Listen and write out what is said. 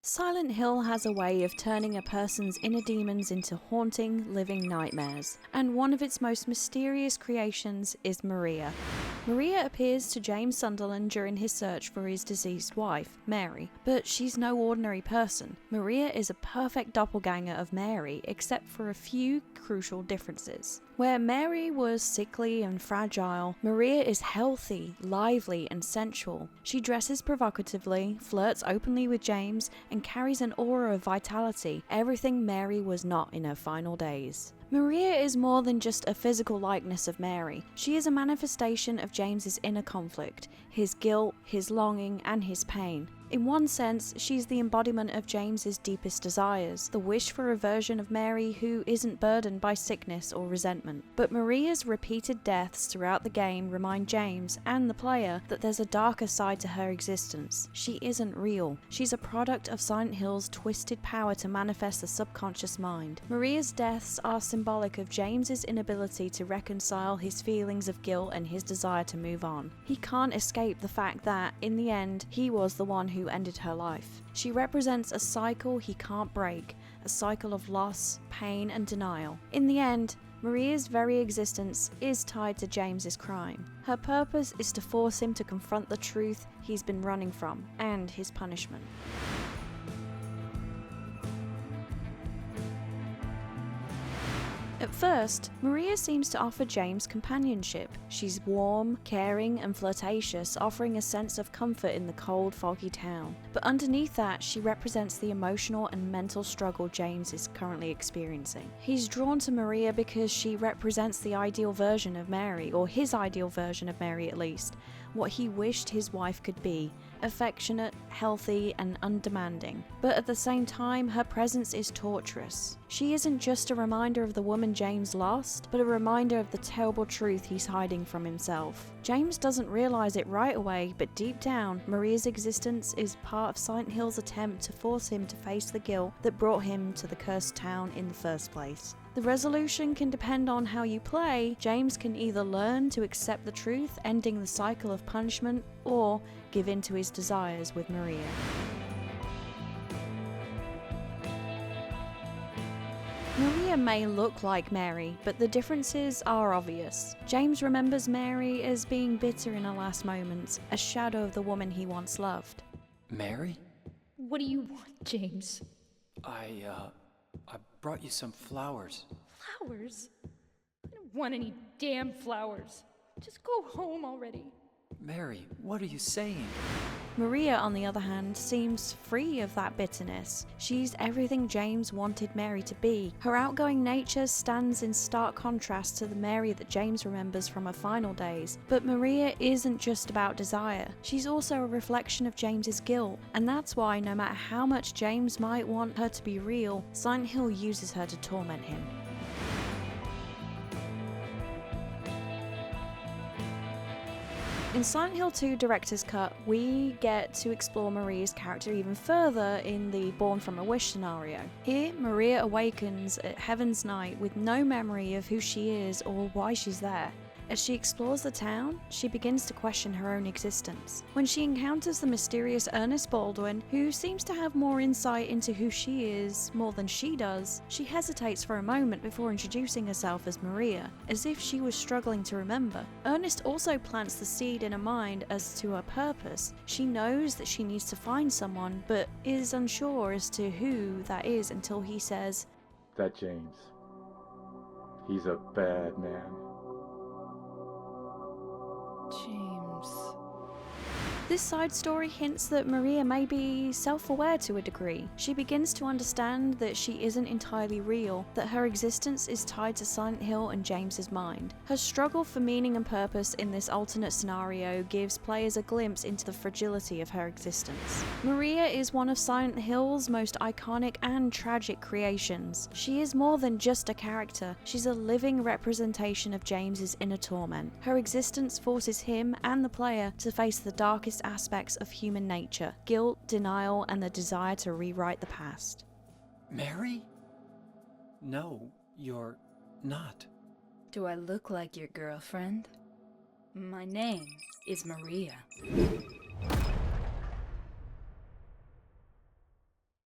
Silent Hill has a way of turning a person's inner demons into haunting, living nightmares, and one of its most mysterious creations is Maria. Maria appears to James Sunderland during his search for his deceased wife, Mary, but she's no ordinary person. Maria is a perfect doppelganger of Mary, except for a few crucial differences. Where Mary was sickly and fragile, Maria is healthy, lively, and sensual. She dresses provocatively, flirts openly with James, and carries an aura of vitality, everything Mary was not in her final days. Maria is more than just a physical likeness of Mary. She is a manifestation of James's inner conflict, his guilt, his longing, and his pain. In one sense, she's the embodiment of James's deepest desires, the wish for a version of Mary who isn't burdened by sickness or resentment. But Maria's repeated deaths throughout the game remind James and the player that there's a darker side to her existence. She isn't real. She's a product of Silent Hill's twisted power to manifest the subconscious mind. Maria's deaths are symbolic of James's inability to reconcile his feelings of guilt and his desire to move on. He can't escape the fact that, in the end, he was the one who ended her life. She represents a cycle he can't break, a cycle of loss, pain, and denial. In the end, Maria's very existence is tied to James's crime. Her purpose is to force him to confront the truth he's been running from, and his punishment. At first, Maria seems to offer James companionship. She's warm, caring, and flirtatious, offering a sense of comfort in the cold, foggy town. But underneath that, she represents the emotional and mental struggle James is currently experiencing. He's drawn to Maria because she represents the ideal version of Mary, or his ideal version of Mary at least, what he wished his wife could be, affectionate, healthy, and undemanding. But at the same time, her presence is torturous. She isn't just a reminder of the woman James lost, but a reminder of the terrible truth he's hiding from himself. James doesn't realize it right away, but deep down, Maria's existence is part of Silent Hill's attempt to force him to face the guilt that brought him to the cursed town in the first place. The resolution can depend on how you play. James can either learn to accept the truth, ending the cycle of punishment, or give in to his desires with Maria. Maria may look like Mary, but the differences are obvious. James remembers Mary as being bitter in her last moments, a shadow of the woman he once loved. Mary? What do you want, James? I brought you some flowers. Flowers? I don't want any damn flowers. Just go home already. Mary, what are you saying? Maria, on the other hand, seems free of that bitterness. She's everything James wanted Mary to be. Her outgoing nature stands in stark contrast to the Mary that James remembers from her final days. But Maria isn't just about desire. She's also a reflection of James's guilt, and that's why no matter how much James might want her to be real, Silent Hill uses her to torment him. In Silent Hill 2 Director's Cut, we get to explore Maria's character even further in the Born from a Wish scenario. Here, Maria awakens at Heaven's Night with no memory of who she is or why she's there. As she explores the town, she begins to question her own existence. When she encounters the mysterious Ernest Baldwin, who seems to have more insight into who she is more than she does, she hesitates for a moment before introducing herself as Maria, as if she was struggling to remember. Ernest also plants the seed in her mind as to her purpose. She knows that she needs to find someone, but is unsure as to who that is until he says, "That James. He's a bad man." James. This side story hints that Maria may be self-aware to a degree. She begins to understand that she isn't entirely real, that her existence is tied to Silent Hill and James's mind. Her struggle for meaning and purpose in this alternate scenario gives players a glimpse into the fragility of her existence. Maria is one of Silent Hill's most iconic and tragic creations. She is more than just a character. She's a living representation of James's inner torment. Her existence forces him and the player to face the darkest aspects of human nature: guilt, denial, and the desire to rewrite the past. Mary? No, you're not. Do I look like your girlfriend? My name is Maria.